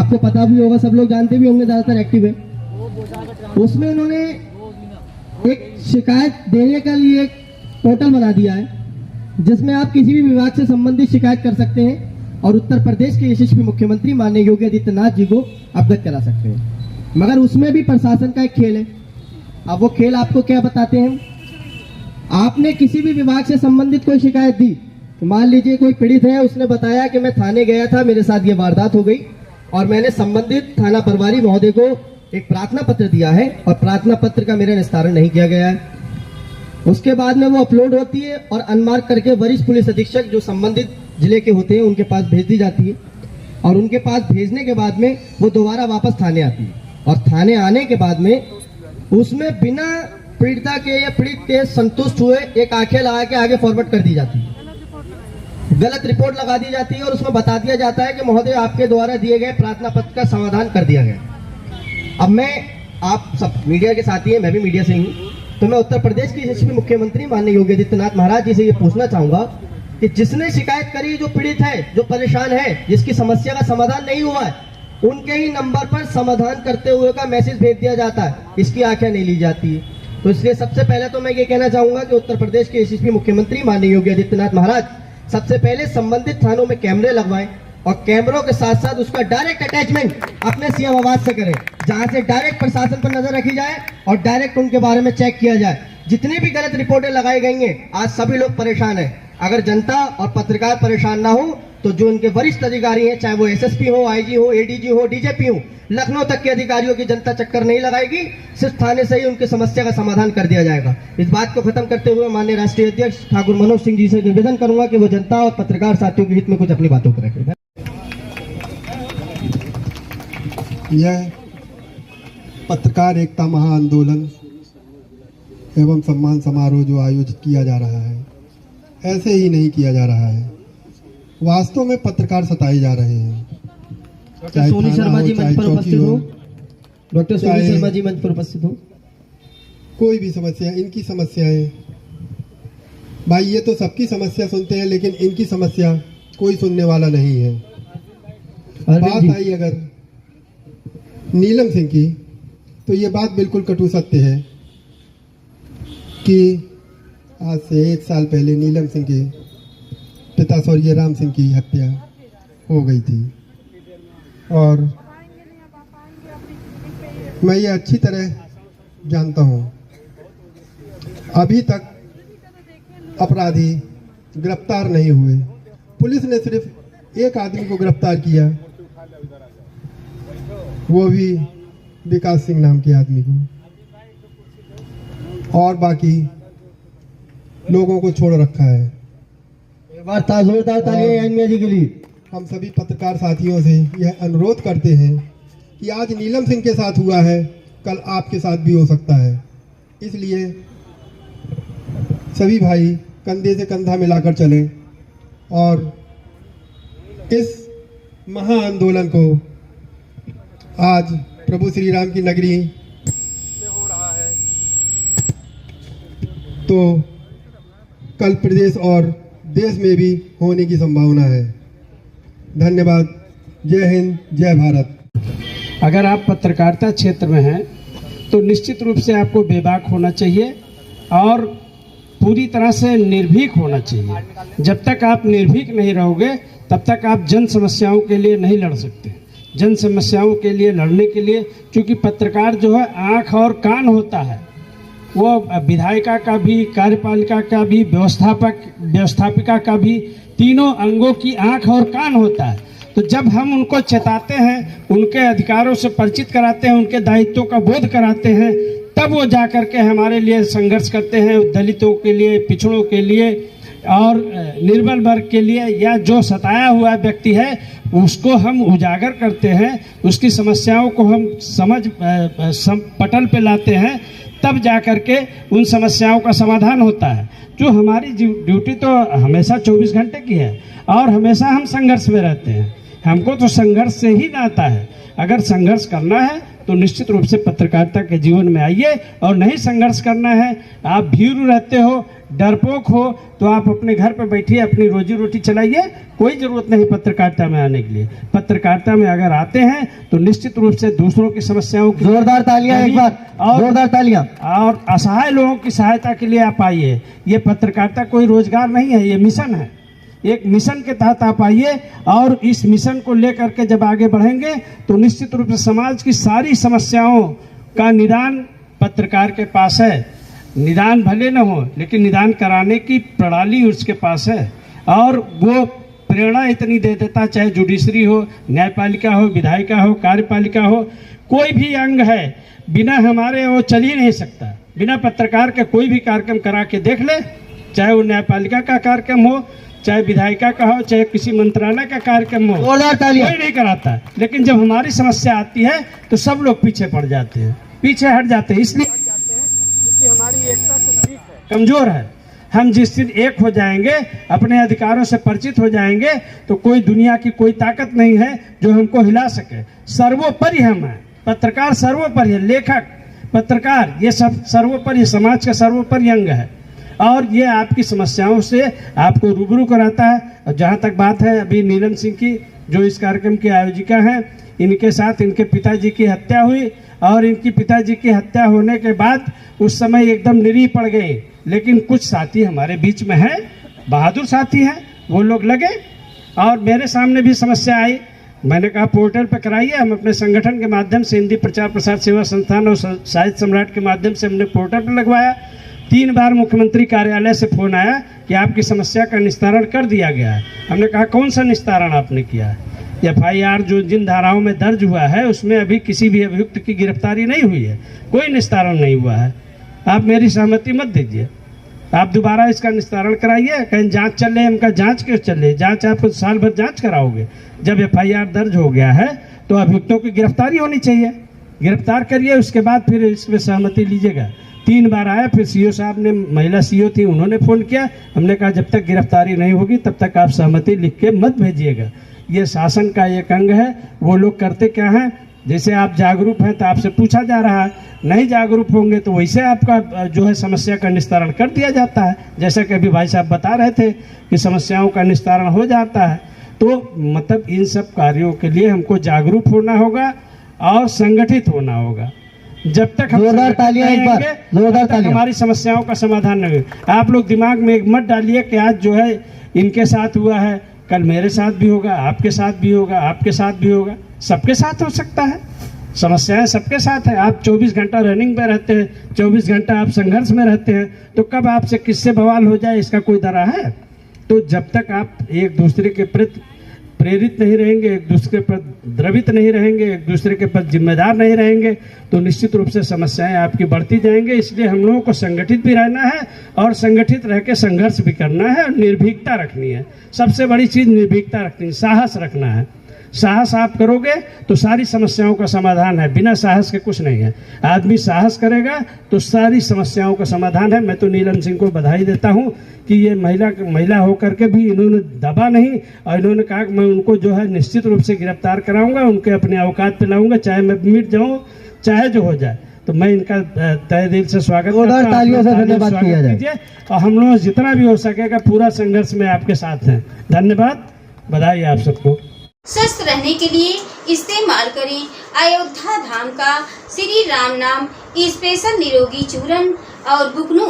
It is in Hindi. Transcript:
आपको पता भी होगा, सब लोग जानते भी होंगे, ज्यादातर एक्टिव है। उसमें उन्होंने एक शिकायत देने के लिए एक पोर्टल बना दिया है जिसमें आप किसी भी विभाग से संबंधित शिकायत कर सकते हैं और उत्तर प्रदेश के यशस्वी मुख्यमंत्री माननीय योगी आदित्यनाथ जी को अवगत करा सकते हैं। मगर उसमें भी प्रशासन का एक खेल है। अब वो खेल आपको क्या बताते हैं, आपने किसी भी विभाग से संबंधित कोई शिकायत दी, तो मान लीजिए कोई पीड़ित है, उसने बताया कि मैं थाने गया था, मेरे साथ ये वारदात हो गई और मैंने संबंधित थाना प्रभारी महोदय को एक प्रार्थना पत्र दिया है और प्रार्थना पत्र का मेरा निस्तारण नहीं किया गया है। उसके बाद में वो अपलोड होती है और अनमार्क करके वरिष्ठ पुलिस अधीक्षक जो संबंधित जिले के होते हैं उनके पास भेज दी जाती है और उनके पास भेजने के बाद में वो दोबारा वापस थाने आती है और थाने आने के बाद में उसमें बिना पीड़िता के या पीड़ित के संतुष्ट हुए एक आंखें लगा के आगे फॉरवर्ड कर दी जाती है, गलत रिपोर्ट लगा दी जाती है और उसमें बता दिया जाता है कि महोदय आपके द्वारा दिए गए प्रार्थना पत्र का समाधान कर दिया गया। अब मैं, आप सब मीडिया के साथी हैं, मैं भी मीडिया से ही हूँ, तो मैं उत्तर प्रदेश के यशस्वी मुख्यमंत्री माननीय योगी आदित्यनाथ महाराज जी से ये पूछना चाहूंगा कि जिसने शिकायत करी, जो पीड़ित है, जो परेशान है, जिसकी समस्या का समाधान नहीं हुआ है, उनके ही नंबर पर समाधान करते हुए का मैसेज भेज दिया जाता है, इसकी आंखें नहीं ली जाती है। तो इसलिए सबसे पहले तो मैं ये कहना चाहूंगा कि उत्तर प्रदेश के यशस्वी मुख्यमंत्री माननीय योगी आदित्यनाथ महाराज सबसे पहले संबंधित थानों में कैमरे लगवाएं और कैमरों के साथ साथ उसका डायरेक्ट अटैचमेंट अपने सीएम आवास से करें, जहां से डायरेक्ट प्रशासन पर नजर रखी जाए और डायरेक्ट उनके बारे में चेक किया जाए। जितनी भी गलत रिपोर्टें लगाई गई हैं, आज सभी लोग परेशान हैं। अगर जनता और पत्रकार परेशान ना हो तो जो उनके वरिष्ठ अधिकारी हैं, चाहे वो एसएसपी हो, आईजी हो, एडीजी हो, डीजीपी हो, लखनऊ तक के अधिकारियों की जनता चक्कर नहीं लगाएगी, सिर्फ थाने से ही उनकी समस्या का समाधान कर दिया जाएगा। इस बात को खत्म करते हुए माननीय राष्ट्रीय अध्यक्ष ठाकुर मनोज सिंह जी से निवेदन करूंगा कि वो जनता और पत्रकार साथियों के हित में कुछ अपनी बातों को रखें। यह पत्रकार एकता महाआंदोलन एवं सम्मान समारोह जो आयोजित किया जा रहा है, ऐसे ही नहीं किया जा रहा है। वास्तव में पत्रकार सताए जा रहे हैं। डॉक्टर सोनी शर्मा जी मंच पर उपस्थित हो। डॉक्टर सोनी शर्मा जी मंच पर उपस्थित हो। कोई भी समस्या, इनकी समस्याएं, भाई ये तो सबकी समस्या सुनते हैं, लेकिन इनकी समस्या कोई सुनने वाला नहीं है। बात आई अगर नीलम सिंह की, तो ये बात बिल्कुल कटु सत्य है कि आज से 1 साल पहले नीलम सिंह के पिता स्वर्गीय राम सिंह की हत्या हो गई थी और मैं ये अच्छी तरह जानता हूँ, अभी तक अपराधी गिरफ्तार नहीं हुए। पुलिस ने सिर्फ एक आदमी को गिरफ्तार किया, वो भी विकास सिंह नाम के आदमी को, और बाकी लोगों को छोड़ रखा है। एक बार जोरदार तालियां जी के लिए। हम सभी पत्रकार साथियों से यह अनुरोध करते हैं कि आज नीलम सिंह के साथ हुआ है, कल आपके साथ भी हो सकता है। इसलिए सभी भाई कंधे से कंधा मिलाकर चलें और इस महाआंदोलन को आज प्रभु श्री राम की नगरी में हो रहा है, तो कल प्रदेश और देश में भी होने की संभावना है। धन्यवाद। जय हिंद, जय भारत। अगर आप पत्रकारिता क्षेत्र में हैं तो निश्चित रूप से आपको बेबाक होना चाहिए और पूरी तरह से निर्भीक होना चाहिए। जब तक आप निर्भीक नहीं रहोगे तब तक आप जन समस्याओं के लिए नहीं लड़ सकते। जन समस्याओं के लिए लड़ने के लिए, क्योंकि पत्रकार जो है आँख और कान होता है, वो विधायिका का भी, कार्यपालिका का भी, व्यवस्थापिका का भी, तीनों अंगों की आँख और कान होता है। तो जब हम उनको चेताते हैं, उनके अधिकारों से परिचित कराते हैं, उनके दायित्वों का बोध कराते हैं, तब वो जा कर के हमारे लिए संघर्ष करते हैं, दलितों के लिए, पिछड़ों के लिए और निर्बल वर्ग के लिए, या जो सताया हुआ व्यक्ति है उसको हम उजागर करते हैं, उसकी समस्याओं को हम पटल पे लाते हैं, तब जा कर के उन समस्याओं का समाधान होता है। जो हमारी ड्यूटी तो हमेशा 24 घंटे की है और हमेशा हम संघर्ष में रहते हैं। हमको तो संघर्ष से ही नाता है। अगर संघर्ष करना है तो निश्चित रूप से पत्रकारिता के जीवन में आइए, और नहीं संघर्ष करना है, आप भीरू रहते हो, डरपोक हो तो आप अपने घर पर बैठिए, अपनी रोजी रोटी चलाइए, कोई ज़रूरत नहीं पत्रकारिता में आने के लिए। पत्रकारिता में अगर आते हैं तो निश्चित रूप से दूसरों की समस्याओं की जोरदार तालियां एक बार, जोरदार तालियां। और असहाय लोगों की सहायता के लिए आप आइए। ये पत्रकारिता कोई रोजगार नहीं है, ये मिशन है। एक मिशन के तहत आप आइए और इस मिशन को लेकर के जब आगे बढ़ेंगे तो निश्चित रूप से समाज की सारी समस्याओं का निदान पत्रकार के पास है। निदान भले न हो लेकिन निदान कराने की प्रणाली उसके पास है और वो प्रेरणा इतनी दे देता, चाहे जुडिशरी हो, न्यायपालिका हो, विधायिका हो, कार्यपालिका हो, कोई भी अंग है बिना हमारे वो चल ही नहीं सकता। बिना पत्रकार के कोई भी कार्यक्रम करा के देख ले, चाहे वो न्यायपालिका का कार्यक्रम हो, चाहे विधायिका का हो, चाहे किसी मंत्रालय का कार्यक्रम हो, कोई नहीं कराता। लेकिन जब हमारी समस्या आती है तो सब लोग पीछे पड़ जाते हैं, पीछे हट जाते हैं। इसलिए हट जाते हैं क्योंकि हमारी एकता तो ठीक है, कमजोर है। हम जिस दिन एक हो जाएंगे, अपने अधिकारों से परिचित हो जाएंगे तो कोई दुनिया की कोई ताकत नहीं है जो हमको हिला सके। सर्वोपरि हम हैं, पत्रकार सर्वोपरि है, लेखक, पत्रकार, ये सब सर्वोपरि, समाज का सर्वोपरि अंग है और ये आपकी समस्याओं से आपको रूबरू कराता है। और जहाँ तक बात है अभी नीलम सिंह की, जो इस कार्यक्रम की आयोजिका हैं, इनके साथ इनके पिताजी की हत्या हुई और इनकी पिताजी की हत्या होने के बाद उस समय एकदम निरीह पड़ गए। लेकिन कुछ साथी हमारे बीच में हैं, बहादुर साथी हैं, वो लोग लगे और मेरे सामने भी समस्या आई। मैंने कहा पोर्टल पर कराइए। हम अपने संगठन के माध्यम से हिंदी प्रचार प्रसार सेवा संस्थान और साहित्य सम्राट के माध्यम से हमने पोर्टल पर लगवाया। 3 बार मुख्यमंत्री कार्यालय से फोन आया कि आपकी समस्या का निस्तारण कर दिया गया है। हमने कहा कौन सा निस्तारण आपने किया है? FIR जो जिन धाराओं में दर्ज हुआ है उसमें अभी किसी भी अभियुक्त की गिरफ्तारी नहीं हुई है, कोई निस्तारण नहीं हुआ है। आप मेरी सहमति मत दीजिए, आप दोबारा इसका निस्तारण कराइए। कहीं जांच चल रही है, हमका जांच क्यों चल रही है? जांच आप साल भर जांच कराओगे? जब FIR दर्ज हो गया है तो अभियुक्तों की गिरफ्तारी होनी चाहिए, गिरफ्तार करिए, उसके बाद फिर इसमें सहमति लीजिएगा। 3 बार आया, फिर CO साहब ने, महिला CO थी, उन्होंने फ़ोन किया। हमने कहा जब तक गिरफ्तारी नहीं होगी तब तक आप सहमति लिख के मत भेजिएगा। ये शासन का एक अंग है। वो लोग करते क्या हैं, जैसे आप जागरूक हैं तो आपसे पूछा जा रहा है, नहीं जागरूक होंगे तो वैसे आपका जो है समस्या का निस्तारण कर दिया जाता है। जैसा कि अभी भाई साहब बता रहे थे कि समस्याओं का निस्तारण हो जाता है। तो मतलब इन सब कार्यों के लिए हमको जागरूक होना होगा और संगठित होना होगा। जब तक हम जोरदार तालियां एक बार, जोरदार तालियां। हमारी समस्याओं का समाधान नहीं होगा। आप लोग दिमाग में एक मत डालिए कि आज जो है इनके साथ हुआ है, कल मेरे साथ भी होगा, आपके साथ भी होगा, आपके साथ भी होगा, सबके साथ हो सकता है। समस्याएं सबके साथ है। आप 24 घंटा रनिंग में रहते हैं, 24 घंटा आप संघर्ष में रहते हैं, तो कब आपसे किससे बवाल हो जाए इसका कोई दरा है? तो जब तक आप एक दूसरे के प्रति प्रेरित नहीं रहेंगे, एक दूसरे पर द्रवित नहीं रहेंगे, एक दूसरे के प्रति जिम्मेदार नहीं रहेंगे, तो निश्चित रूप से समस्याएं आपकी बढ़ती जाएंगे। इसलिए हम लोगों को संगठित भी रहना है और संगठित रह के संघर्ष भी करना है और निर्भीकता रखनी है। सबसे बड़ी चीज़ निर्भीकता रखनी है, साहस रखना है। साहस आप करोगे तो सारी समस्याओं का समाधान है, बिना साहस के कुछ नहीं है। आदमी साहस करेगा तो सारी समस्याओं का समाधान है। मैं तो नीलम सिंह को बधाई देता हूं कि ये महिला होकर के भी इन्होंने दबा नहीं और इन्होंने कहा कि मैं उनको जो है निश्चित रूप से गिरफ्तार कराऊंगा, उनके अपने औकात पे लाऊंगा, चाहे मैं मिट जाऊं, चाहे जो हो जाए। तो मैं इनका तहे दिल से स्वागत करता हूं। तालियों से धन्यवाद किया जाए और हम लोग जितना भी हो सकेगा पूरा संघर्ष में आपके साथ हैं। धन्यवाद, बधाई आप सबको। स्वस्थ रहने के लिए इस्तेमाल करें अयोध्या धाम का श्री राम नाम स्पेशल निरोगी चूर्ण और बुकनों